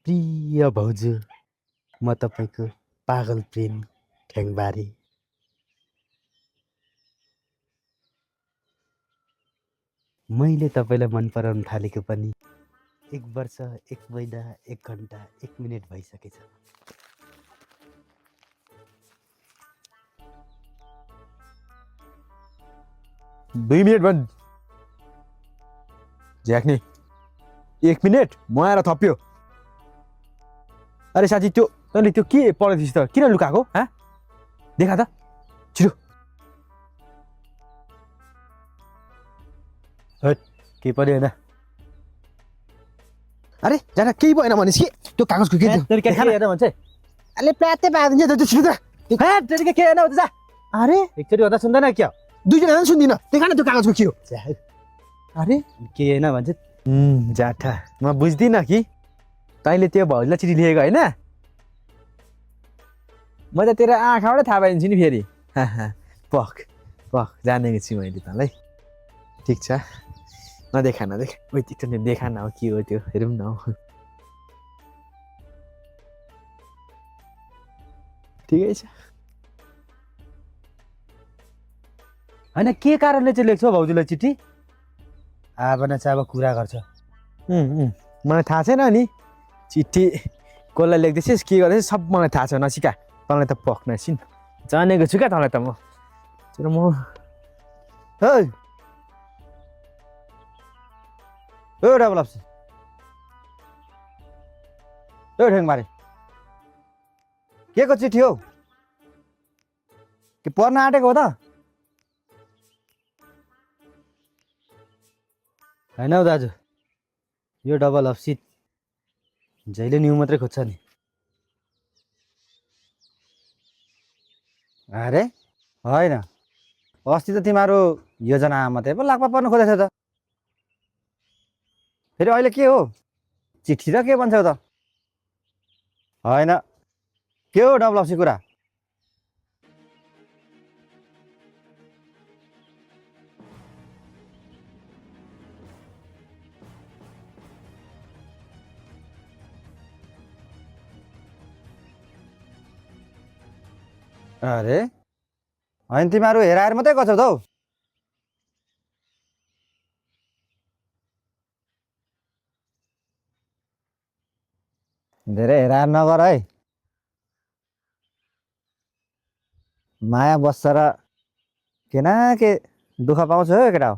प्रिय भाउजू म तपाईँको पागल प्रेम ठ्याङबारी। मैले तपाईँलाई मन पराउन थालेको पनि 1 वर्ष 1 महिना 1 घन्टा 1 मिनेट भइसकेछ। 2 मिनेट बन्द झ्याक्ने 1 मिनेट म आएर थप्यो। अरे साथी त्यो तैँले त्यो के पढेको थिइस् त? किन लुकाएको? हाँ देखा त छिटो। हट के पनि होइन। अरे जान केही भएन भनेस् कि त्यो कागजको के तेरि के होइन भन्छ? अले प्याते पादिन्छ त त्यो छिटो त। हे तेरि के होइन भन्छ जा। अरे एकचोटि भन्दा सुन्दैन क्या? दुईजना सुन्दिन। देखा न त्यो कागजको के हो? अरे के होइन भन्छ? जाठा म बुझ्दिनँ कि तैँले त्यो भाउजूलाई चिठी लेखेको होइन? म त तेरो आँखाबाटै थाहा पाइदिन्छु नि फेरि। पख पख जानेको छु मैले तँलाई। ठिक छ नदेखा ओइ त्यो देखा न हो के हो त्यो हेरौँ न हो। ठिकै छ। होइन के कारणले चाहिँ लेख्छौ भाउजूलाई चिठी? अब न चाहिँ अब कुरा गर्छ। मलाई थाहा छैन नि चिठी कसलाई लेख्दैछस् के गर्दैछस् सब मलाई थाहा छ नसिका। तँलाई त पक्न छिन् जानेको छु क्या तँलाई त म। तर म ओ डबल अप्सन ओ ठ्याङबारे के को चिठी हो? के पढ्न आँटेको हो त? होइन हौ दाजु यो डबल अफसिट जहिले न्यु मात्रै खोज्छ नि। अरे होइन अस्ति त तिमीहरू योजना मात्रै पो लाग्पा पर्नु खोजेको थियो त। फेरि अहिले के हो? चिठी र के भन्छौ त? होइन के हो डबल अफसी कुरा? अरे होइन तिमीहरू हेराएर मात्रै गर्छौ त हौ। धेरै हेराएर नगर है। माया बस्छ र के न के दुःख पाउँछ हो केटा हो।